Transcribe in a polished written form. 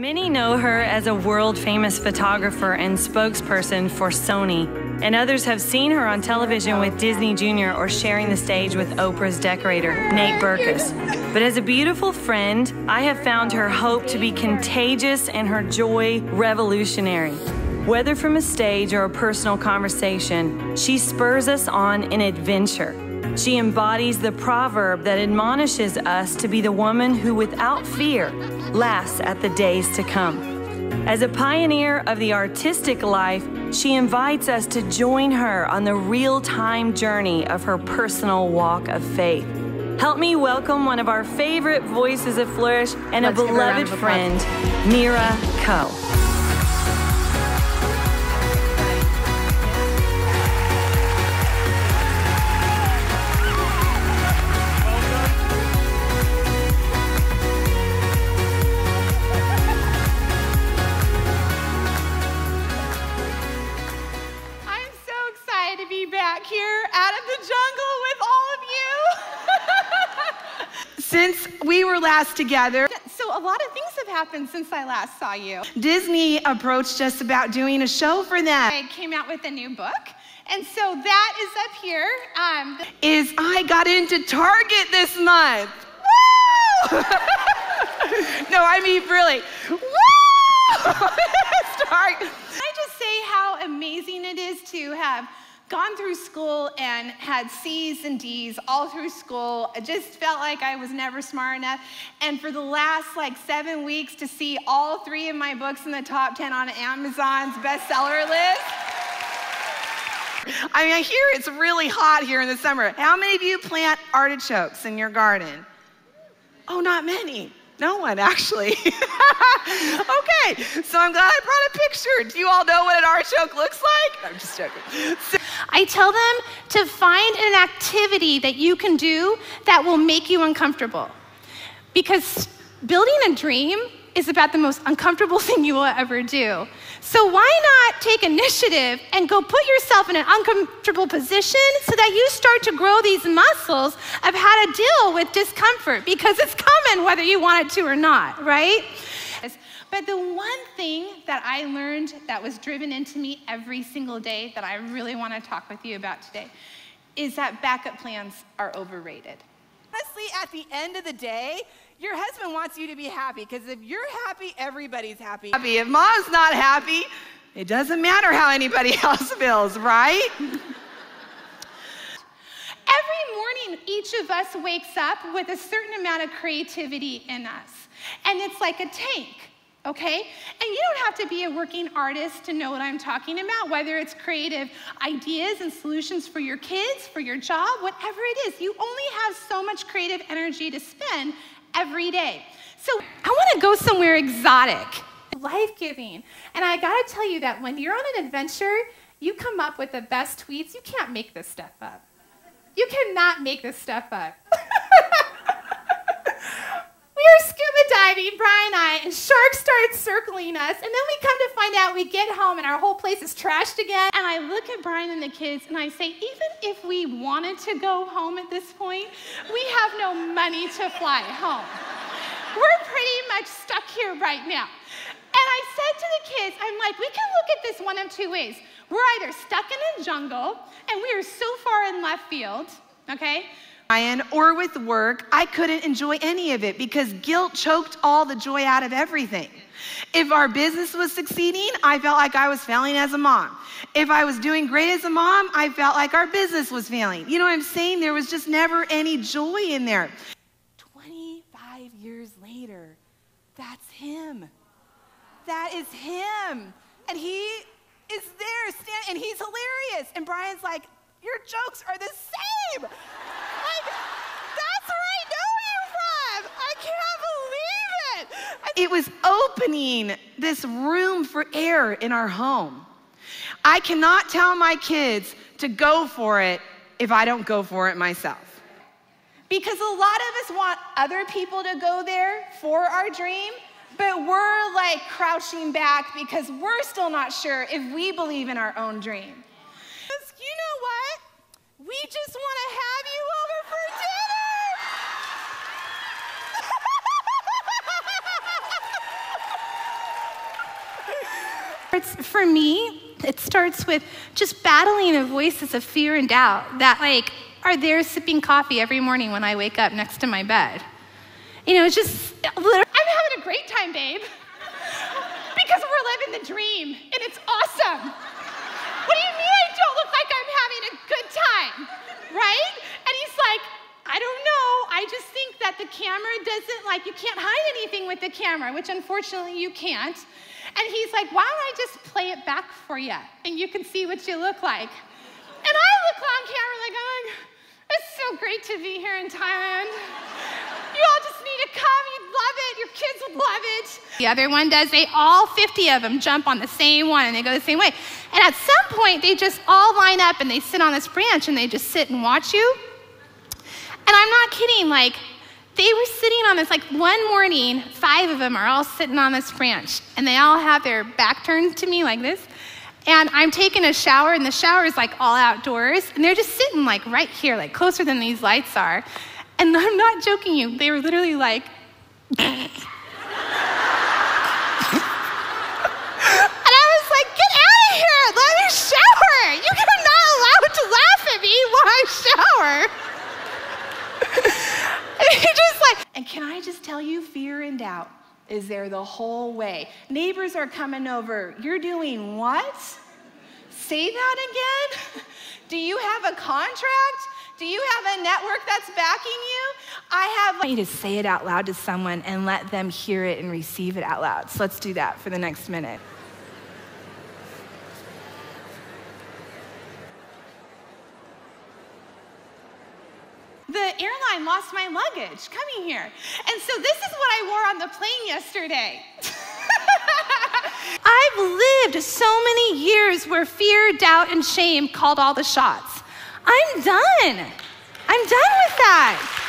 Many know her as a world-famous photographer and spokesperson for Sony, and others have seen her on television with Disney Jr. or sharing the stage with Oprah's decorator, Nate Berkus. But as a beautiful friend, I have found her hope to be contagious and her joy revolutionary. Whether from a stage or a personal conversation, she spurs us on an adventure. She embodies the proverb that admonishes us to be the woman who, without fear, laughs at the days to come. As a pioneer of the artistic life, she invites us to join her on the real-time journey of her personal walk of faith. Help me welcome one of our favorite voices of Flourish and a beloved friend, Ra Koh. Since we were last together. So a lot of things have happened since I last saw you. Disney approached us about doing a show for them. I came out with a new book, and so that is up here. I got into Target this month. Woo! No, I mean really. Woo! Target. Can I just say how amazing it is to have gone through school and had C's and D's all through school. I just felt like I was never smart enough. And for the last 7 weeks to see all 3 of my books in the top 10 on Amazon's bestseller list. I mean, I hear it's really hot here in the summer. How many of you plant artichokes in your garden? Oh, not many. No one, actually. Okay, so I'm glad I brought a picture. Do you all know what an artichoke looks like? I'm just joking. I tell them to find an activity that you can do that will make you uncomfortable. Because building a dream is about the most uncomfortable thing you will ever do. So why not take initiative and go put yourself in an uncomfortable position so that you start to grow these muscles of how to deal with discomfort, because it's coming whether you want it to or not, right? But the one thing that I learned that was driven into me every single day that I really want to talk with you about today is that backup plans are overrated. Honestly, at the end of the day, your husband wants you to be happy, because if you're happy, everybody's happy. If mom's not happy, it doesn't matter how anybody else feels, right? Every morning, each of us wakes up with a certain amount of creativity in us. And it's like a tank, okay? And you don't have to be a working artist to know what I'm talking about, whether it's creative ideas and solutions for your kids, for your job, whatever it is. You only have so much creative energy to spend every day. So I want to go somewhere exotic, life-giving. And I got to tell you that when you're on an adventure, you come up with the best tweets. You can't make this stuff up. You cannot make this stuff up. We were scuba diving, Brian and I, and sharks started circling us, and then we come to find out we get home and our whole place is trashed again. And I look at Brian and the kids and I say, even if we wanted to go home at this point, we have no money to fly home. We're pretty much stuck here right now. And I said to the kids, I'm like, we can look at this one of 2 ways. We're either stuck in a jungle and we are so far in left field, okay? Or with work, I couldn't enjoy any of it because guilt choked all the joy out of everything. If our business was succeeding, I felt like I was failing as a mom. If I was doing great as a mom, I felt like our business was failing. You know what I'm saying? There was just never any joy in there. 25 years later, that's him. That is him. And he is there, and he's hilarious. And Brian's like, your jokes are the same. That's where I know you from. I can't believe it. It was opening this room for air in our home. I cannot tell my kids to go for it if I don't go for it myself. Because a lot of us want other people to go there for our dream, but we're like crouching back because we're still not sure if we believe in our own dream. You know what? We just want to have you over for dinner. For me, it starts with just battling the voices of fear and doubt that are there sipping coffee every morning when I wake up next to my bed. It's just, I'm having a great time, babe. Because we're living the dream, and it's awesome. What do you mean I don't look like I'm having a good time, right? And he's like, I don't know. I just think that the camera doesn't, you can't hide anything with the camera, which unfortunately you can't. And he's like, why don't I just play it back for you, and you can see what you look like. And I look on camera it's so great to be here in Thailand. You all just need to come, you'd love it, your kids would love it. The other one does, all 50 of them jump on the same one and they go the same way. And at some point, they just all line up and they sit on this branch and they just sit and watch you. And I'm not kidding, they were sitting on this, one morning, 5 of them are all sitting on this branch and they all have their back turned to me like this. And I'm taking a shower, and the shower is all outdoors, and they're just sitting right here, closer than these lights are. And I'm not joking you, they were literally And I was like, get out of here, let me shower. You're not allowed to laugh at me while I shower. And you're just and can I just tell you, fear and doubt is there the whole way. Neighbors are coming over. You're doing what? Say that again? Do you have a contract? Do you have a network that's backing you? I want you to say it out loud to someone and let them hear it and receive it out loud. So let's do that for the next minute. The airline lost my luggage coming here. And so this is what I wore on the plane yesterday. I've lived so many years where fear, doubt, and shame called all the shots. I'm done with that.